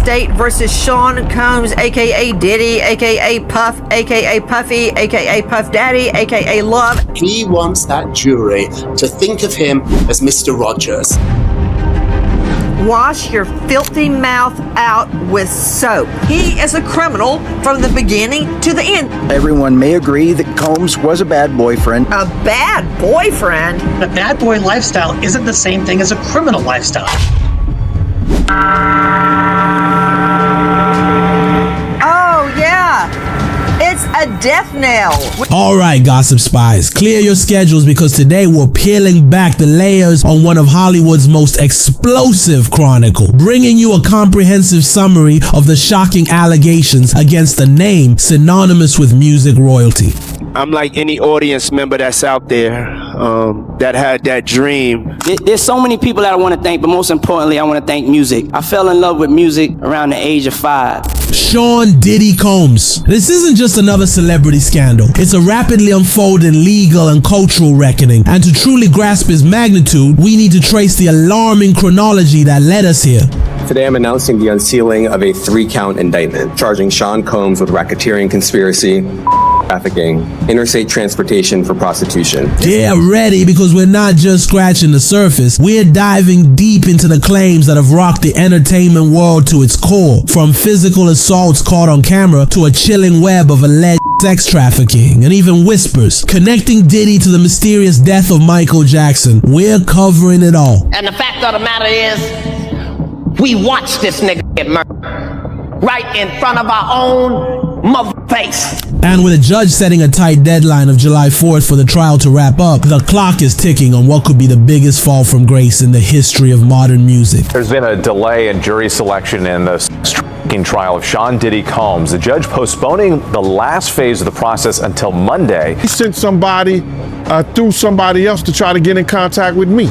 State versus Sean Combs, aka Diddy, aka Puff, aka Puffy, aka Puff Daddy, aka Love. He wants that jury to think of him as Mr. Rogers. Wash your filthy mouth out with soap. He is a criminal from the beginning to the end. Everyone may agree that Combs was a bad boyfriend. A bad boyfriend? A bad boy lifestyle isn't the same thing as a criminal lifestyle. Oh, yeah. It's a death knell. Alright, Gossip Spies, clear your schedules because today we're peeling back the layers on one of Hollywood's most explosive chronicle, bringing you a comprehensive summary of the shocking allegations against a name synonymous with music royalty. I'm like any audience member that's out there that had that dream. There's so many people that I want to thank, but most importantly, I want to thank music. I fell in love with music around the age of 5. Sean Diddy Combs. This isn't just another celebrity scandal. It's a rapidly unfolding legal and cultural reckoning. And to truly grasp its magnitude, we need to trace the alarming chronology that led us here. Today I'm announcing the unsealing of a 3-count indictment charging Sean Combs with racketeering conspiracy, trafficking, interstate transportation for prostitution. Get ready, because we're not just scratching the surface. We're diving deep into the claims that have rocked the entertainment world to its core, from physical assaults caught on camera to a chilling web of alleged sex trafficking and even whispers connecting Diddy to the mysterious death of Michael Jackson. We're covering it all. And the fact of the matter is, we watched this nigga get murdered right in front of our own mother face. And with a judge setting a tight deadline of July 4th for the trial to wrap up, the clock is ticking on what could be the biggest fall from grace in the history of modern music. There's been a delay in jury selection in the striking trial of Sean Diddy Combs. The judge postponing the last phase of the process until Monday. He sent somebody through somebody else to try to get in contact with me,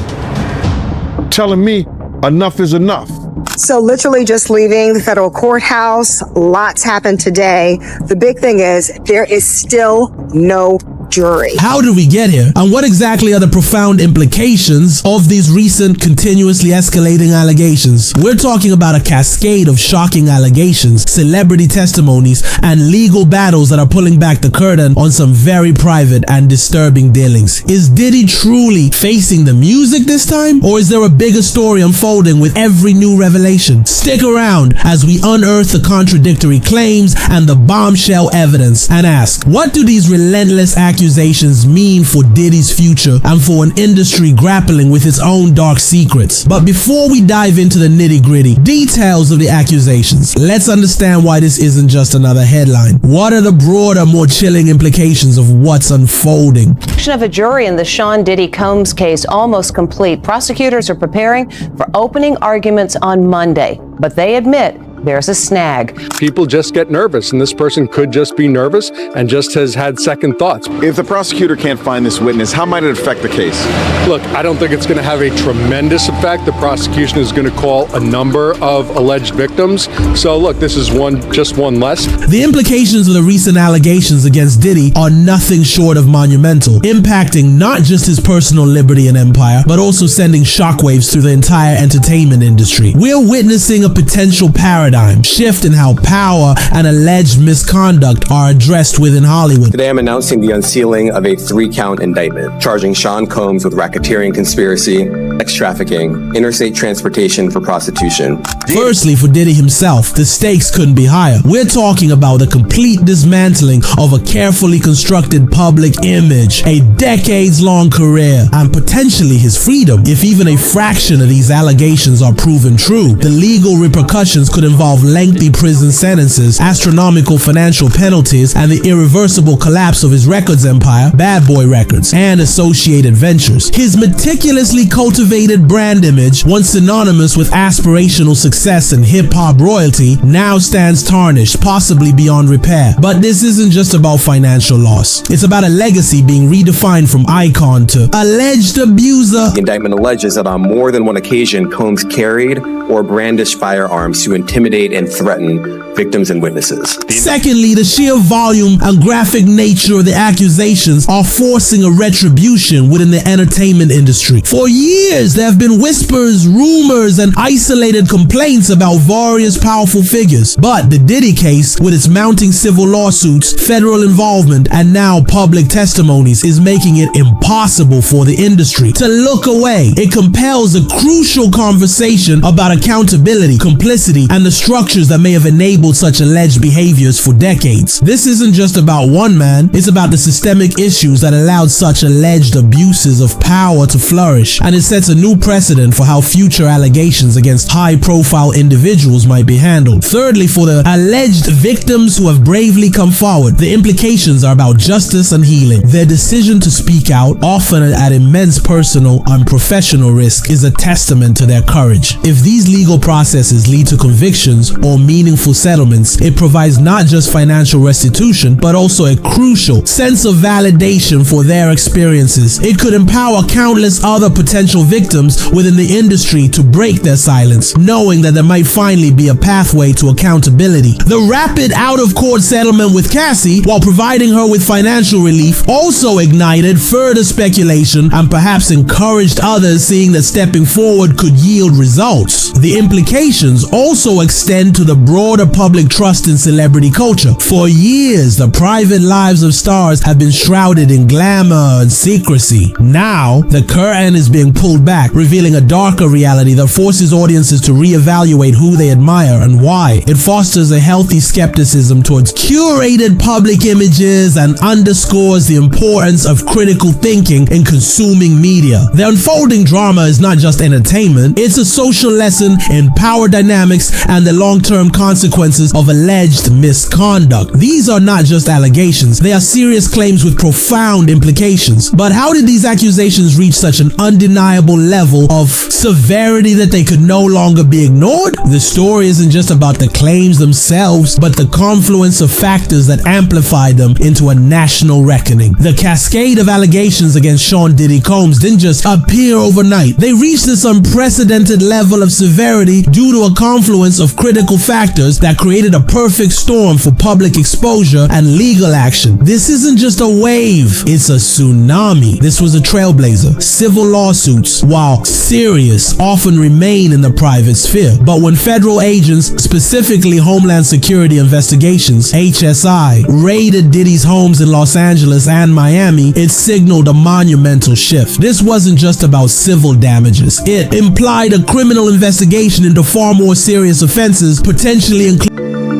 telling me enough is enough. So literally just leaving the federal courthouse, lots happened today. The big thing is there is still no jury. How did we get here? And what exactly are the profound implications of these recent, continuously escalating allegations? We're talking about a cascade of shocking allegations, celebrity testimonies, and legal battles that are pulling back the curtain on some very private and disturbing dealings. Is Diddy truly facing the music this time? Or is there a bigger story unfolding with every new revelation? Stick around as we unearth the contradictory claims and the bombshell evidence and ask, what do these relentless accusations mean for Diddy's future and for an industry grappling with its own dark secrets? But before we dive into the nitty-gritty details of the accusations, let's understand why this isn't just another headline. What are the broader, more chilling implications of what's unfolding? Selection of a jury in the Sean Diddy Combs case almost complete. Prosecutors are preparing for opening arguments on Monday, but they admit there's a snag. People just get nervous, and this person could just be nervous and just has had second thoughts. If the prosecutor can't find this witness, how might it affect the case? Look, I don't think it's going to have a tremendous effect. The prosecution is going to call a number of alleged victims. So look, this is just one less. The implications of the recent allegations against Diddy are nothing short of monumental, impacting not just his personal liberty and empire, but also sending shockwaves through the entire entertainment industry. We're witnessing a potential paradigm shift in how power and alleged misconduct are addressed within Hollywood. Today I'm announcing the unsealing of a 3-count indictment charging Sean Combs with racketeering conspiracy, sex trafficking, interstate transportation for prostitution. Firstly, for Diddy himself, the stakes couldn't be higher. We're talking about the complete dismantling of a carefully constructed public image, a decades-long career, and potentially his freedom. If even a fraction of these allegations are proven true, the legal repercussions could involve lengthy prison sentences, astronomical financial penalties, and the irreversible collapse of his records empire, Bad Boy Records, and associated ventures. His meticulously cultivated brand image, once synonymous with aspirational success and hip-hop royalty, now stands tarnished, possibly beyond repair. But this isn't just about financial loss. It's about a legacy being redefined from icon to alleged abuser. The indictment alleges that on more than one occasion, Combs carried or brandished firearms to intimidate and threaten victims and witnesses. Secondly, the sheer volume and graphic nature of the accusations are forcing a retribution within the entertainment industry. For years, years, there have been whispers, rumors, and isolated complaints about various powerful figures. But the Diddy case, with its mounting civil lawsuits, federal involvement, and now public testimonies, is making it impossible for the industry to look away. It compels a crucial conversation about accountability, complicity, and the structures that may have enabled such alleged behaviors for decades. This isn't just about one man, it's about the systemic issues that allowed such alleged abuses of power to flourish, and it sets a new precedent for how future allegations against high-profile individuals might be handled. Thirdly, for the alleged victims who have bravely come forward, the implications are about justice and healing. Their decision to speak out, often at immense personal and professional risk, is a testament to their courage. If these legal processes lead to convictions or meaningful settlements, it provides not just financial restitution, but also a crucial sense of validation for their experiences. It could empower countless other potential victims within the industry to break their silence, knowing that there might finally be a pathway to accountability. The rapid out-of-court settlement with Cassie, while providing her with financial relief, also ignited further speculation and perhaps encouraged others, seeing that stepping forward could yield results. The implications also extend to the broader public trust in celebrity culture. For years, the private lives of stars have been shrouded in glamour and secrecy. Now, the curtain is being pulled back, revealing a darker reality that forces audiences to reevaluate who they admire and why. It fosters a healthy skepticism towards curated public images and underscores the importance of critical thinking in consuming media. The unfolding drama is not just entertainment, it's a social lesson in power dynamics and the long-term consequences of alleged misconduct. These are not just allegations, they are serious claims with profound implications. But how did these accusations reach such an undeniable level of severity that they could no longer be ignored? The story isn't just about the claims themselves, but the confluence of factors that amplified them into a national reckoning. The cascade of allegations against Sean Diddy Combs didn't just appear overnight. They reached this unprecedented level of severity due to a confluence of critical factors that created a perfect storm for public exposure and legal action. This isn't just a wave, it's a tsunami. This was a trailblazer. Civil lawsuits, while serious, often remain in the private sphere. But when federal agents, specifically Homeland Security Investigations, HSI, raided Diddy's homes in Los Angeles and Miami, it signaled a monumental shift. This wasn't just about civil damages. It implied a criminal investigation into far more serious offenses, potentially including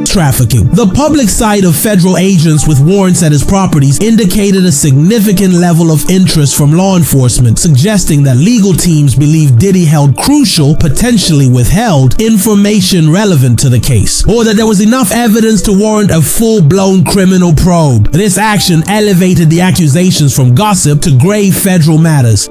trafficking. The public sight of federal agents with warrants at his properties indicated a significant level of interest from law enforcement, suggesting that legal teams believed Diddy held crucial, potentially withheld, information relevant to the case, or that there was enough evidence to warrant a full-blown criminal probe. This action elevated the accusations from gossip to grave federal matters.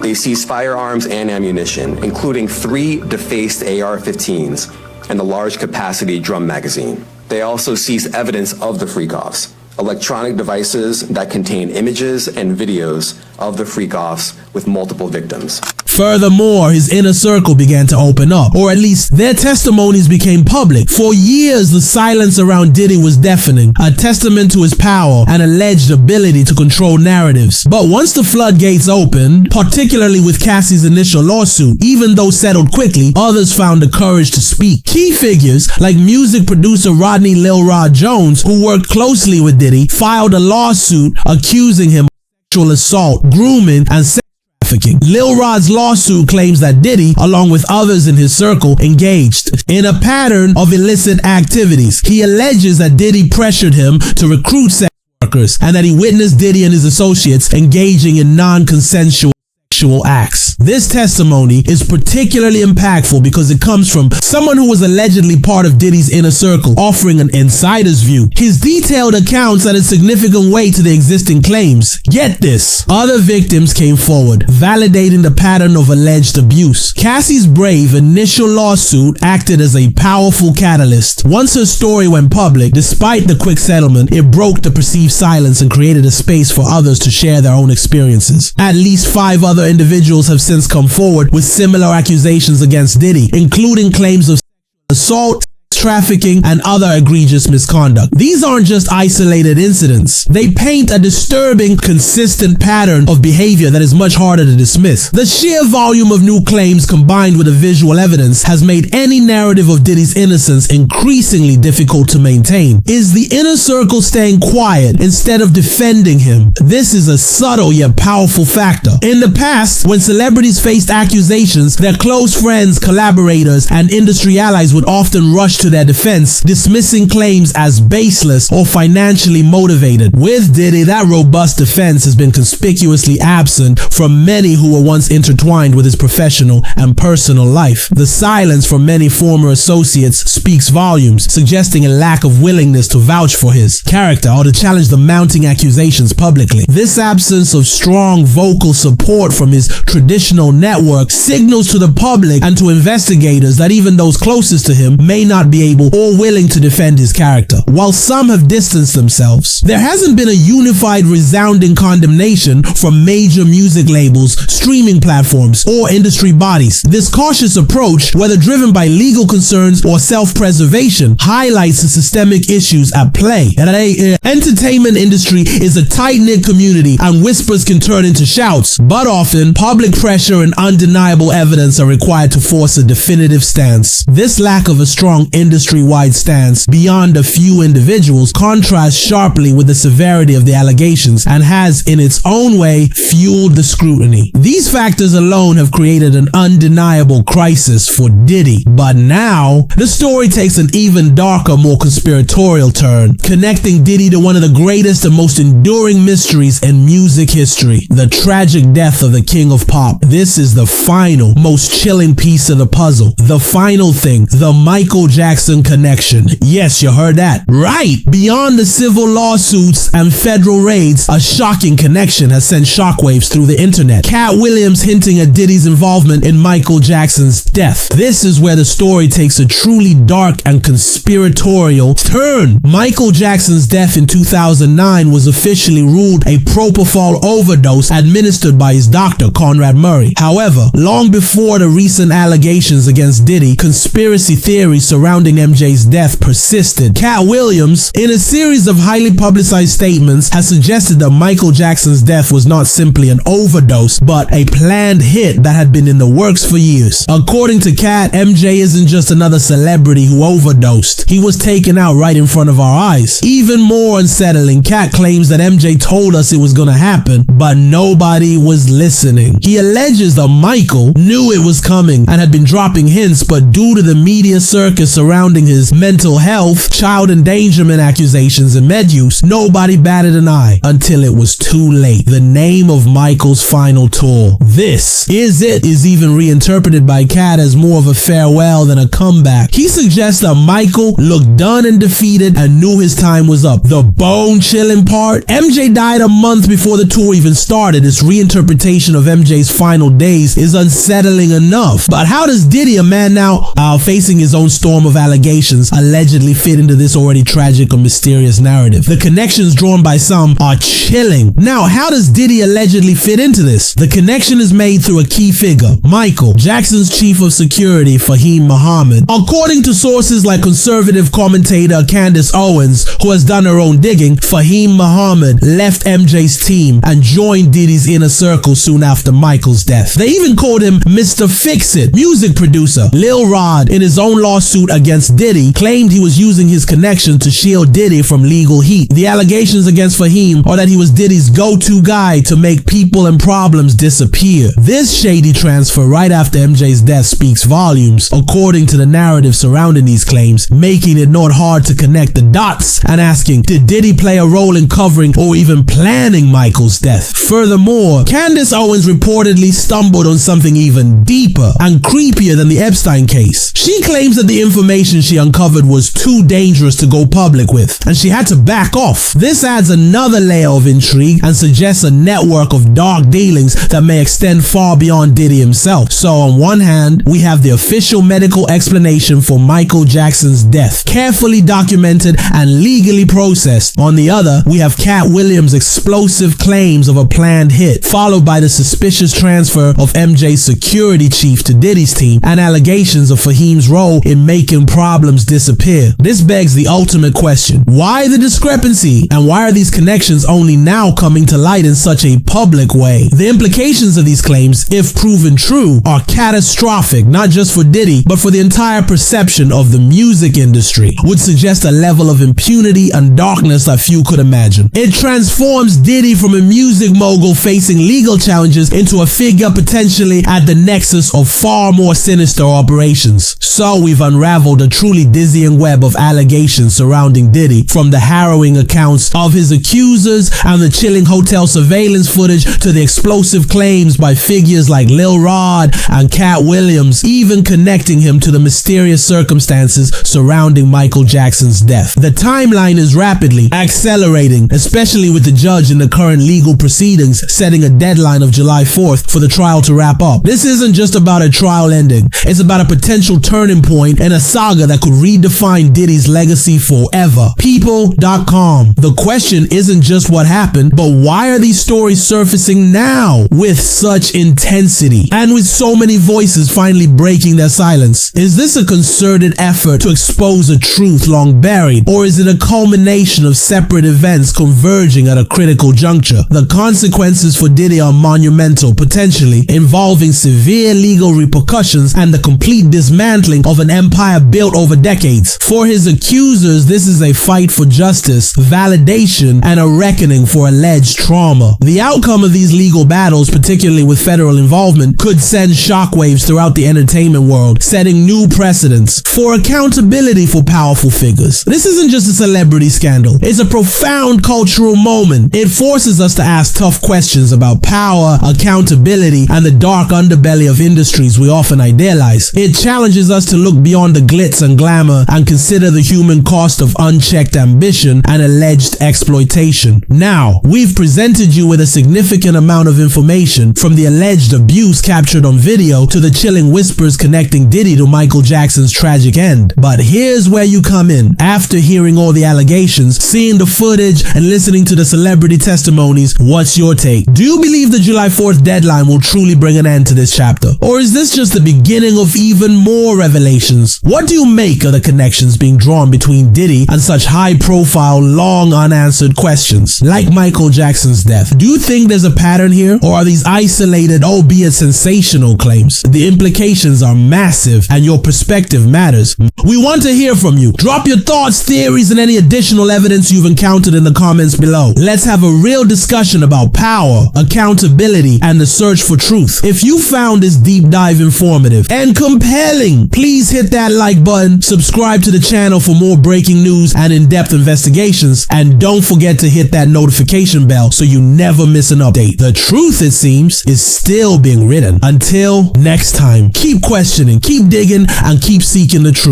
They seized firearms and ammunition, including 3 defaced AR-15s and a large capacity drum magazine. They also seized evidence of the freak-offs, electronic devices that contain images and videos of the freak-offs with multiple victims. Furthermore, his inner circle began to open up, or at least their testimonies became public. For years, the silence around Diddy was deafening, a testament to his power and alleged ability to control narratives. But once the floodgates opened, particularly with Cassie's initial lawsuit, even though settled quickly, others found the courage to speak. Key figures like music producer Rodney Lil Rod Jones, who worked closely with Diddy, filed a lawsuit accusing him of sexual assault, grooming, and sex trafficking. Lil Rod's lawsuit claims that Diddy, along with others in his circle, engaged in a pattern of illicit activities. He alleges that Diddy pressured him to recruit sex workers and that he witnessed Diddy and his associates engaging in non-consensual sexual acts. This testimony is particularly impactful because it comes from someone who was allegedly part of Diddy's inner circle, offering an insider's view. His detailed accounts added significant weight to the existing claims. Get this, other victims came forward, validating the pattern of alleged abuse. Cassie's brave initial lawsuit acted as a powerful catalyst. Once her story went public, despite the quick settlement, it broke the perceived silence and created a space for others to share their own experiences. At least 5 other individuals have since come forward with similar accusations against Diddy, including claims of assault, trafficking, and other egregious misconduct. These aren't just isolated incidents. They paint a disturbing, consistent pattern of behavior that is much harder to dismiss. The sheer volume of new claims combined with the visual evidence has made any narrative of Diddy's innocence increasingly difficult to maintain. Is the inner circle staying quiet instead of defending him? This is a subtle yet powerful factor. In the past, when celebrities faced accusations, their close friends, collaborators, and industry allies would often rush to their defense, dismissing claims as baseless or financially motivated. With Diddy, that robust defense has been conspicuously absent from many who were once intertwined with his professional and personal life. The silence from many former associates speaks volumes, suggesting a lack of willingness to vouch for his character or to challenge the mounting accusations publicly. This absence of strong vocal support from his traditional network signals to the public and to investigators that even those closest to him may not be able or willing to defend his character. While some have distanced themselves, there hasn't been a unified, resounding condemnation from major music labels, streaming platforms, or industry bodies. This cautious approach, whether driven by legal concerns or self-preservation, highlights the systemic issues at play. And the entertainment industry is a tight-knit community, and whispers can turn into shouts, but often public pressure and undeniable evidence are required to force a definitive stance. This lack of a strong industry-wide stance beyond a few individuals contrasts sharply with the severity of the allegations and has, in its own way, fueled the scrutiny. These factors alone have created an undeniable crisis for Diddy. But now, the story takes an even darker, more conspiratorial turn, connecting Diddy to one of the greatest and most enduring mysteries in music history, the tragic death of the King of Pop. This is the final, most chilling piece of the puzzle. The final thing, the Michael Jackson connection. Yes, you heard that right. Beyond the civil lawsuits and federal raids, a shocking connection has sent shockwaves through the internet. Cat Williams hinting at Diddy's involvement in Michael Jackson's death. This is where the story takes a truly dark and conspiratorial turn. Michael Jackson's death in 2009 was officially ruled a propofol overdose administered by his doctor, Conrad Murray. However, long before the recent allegations against Diddy, conspiracy theories surrounding MJ's death persisted. Cat Williams, in a series of highly publicized statements, has suggested that Michael Jackson's death was not simply an overdose, but a planned hit that had been in the works for years. According to Cat, MJ isn't just another celebrity who overdosed. He was taken out right in front of our eyes. Even more unsettling, Cat claims that MJ told us it was gonna happen, but nobody was listening. He alleges that Michael knew it was coming and had been dropping hints, but due to the media circus surrounding his mental health, child endangerment accusations, and med use, nobody batted an eye until it was too late. The name of Michael's final tour, This Is It, is even reinterpreted by Cat as more of a farewell than a comeback. He suggests that Michael looked done and defeated and knew his time was up. The bone-chilling part, MJ died a month before the tour even started. This reinterpretation of MJ's final days is unsettling enough. But how does Diddy, a man now facing his own storm of allegations, allegedly fit into this already tragic or mysterious narrative? The connections drawn by some are chilling. Now, how does Diddy allegedly fit into this? The connection is made through a key figure, Michael Jackson's chief of security, Fahim Muhammad. According to sources like conservative commentator Candace Owens, who has done her own digging, Fahim Muhammad left MJ's team and joined Diddy's inner circle soon after Michael's death. They even called him Mr. Fix-It. Music producer Lil Rod, in his own lawsuit against Diddy, claimed he was using his connection to shield Diddy from legal heat. The allegations against Fahim are that he was Diddy's go-to guy to make people and problems disappear. This shady transfer right after MJ's death speaks volumes, according to the narrative surrounding these claims, making it not hard to connect the dots and asking, did Diddy play a role in covering or even planning Michael's death? Furthermore, Candace Owens reportedly stumbled on something even deeper and creepier than the Epstein case. She claims that the information she uncovered was too dangerous to go public with, and she had to back off. This adds another layer of intrigue and suggests a network of dark dealings that may extend far beyond Diddy himself. So on one hand, we have the official medical explanation for Michael Jackson's death, carefully documented and legally processed. On the other, we have Cat Williams' explosive claims of a planned hit, followed by the suspicious transfer of MJ's security chief to Diddy's team and allegations of Fahim's role in making problems disappear. This begs the ultimate question. Why the discrepancy? And why are these connections only now coming to light in such a public way? The implications of these claims, if proven true, are catastrophic, not just for Diddy, but for the entire perception of the music industry, would suggest a level of impunity and darkness that few could imagine. It transforms Diddy from a music mogul facing legal challenges into a figure potentially at the nexus of far more sinister operations. So we've unraveled a truly dizzying web of allegations surrounding Diddy, from the harrowing accounts of his accusers and the chilling hotel surveillance footage to the explosive claims by figures like Lil Rod and Cat Williams, even connecting him to the mysterious circumstances surrounding Michael Jackson's death. The timeline is rapidly accelerating, especially with the judge in the current legal proceedings setting a deadline of July 4th for the trial to wrap up. This isn't just about a trial ending, it's about a potential turning point in a saga that could redefine Diddy's legacy forever. People.com. The question isn't just what happened, but why are these stories surfacing now with such intensity and with so many voices finally breaking their silence? Is this a concerted effort to expose a truth long buried, or is it a culmination of separate events converging at a critical juncture? The consequences for Diddy are monumental, potentially involving severe legal repercussions and the complete dismantling of an empire built over decades. For his accusers, this is a fight for justice, validation, and a reckoning for alleged trauma. The outcome of these legal battles, particularly with federal involvement, could send shockwaves throughout the entertainment world, setting new precedents for accountability for powerful figures. This isn't just a celebrity scandal, it's a profound cultural moment. It forces us to ask tough questions about power, accountability, and the dark underbelly of industries we often idealize. It challenges us to look beyond the glitz and glamour and consider the human cost of unchecked ambition and alleged exploitation. Now, we've presented you with a significant amount of information, from the alleged abuse captured on video to the chilling whispers connecting Diddy to Michael Jackson's tragic end. But here's where you come in. After hearing all the allegations, seeing the footage, and listening to the celebrity testimonies, what's your take? Do you believe the July 4th deadline will truly bring an end to this chapter? Or is this just the beginning of even more revelations? What do you make of the connections being drawn between Diddy and such high-profile, long unanswered questions, like Michael Jackson's death? Do you think there's a pattern here, or are these isolated, albeit sensational claims? The implications are massive, and your perspective matters. We want to hear from you. Drop your thoughts, theories, and any additional evidence you've encountered in the comments below. Let's have a real discussion about power, accountability, and the search for truth. If you found this deep dive informative and compelling, please hit that like button, subscribe to the channel for more breaking news and in-depth investigations, and don't forget to hit that notification bell so you never miss an update. The truth, it seems, is still being written. Until next time, keep questioning, keep digging, and keep seeking the truth.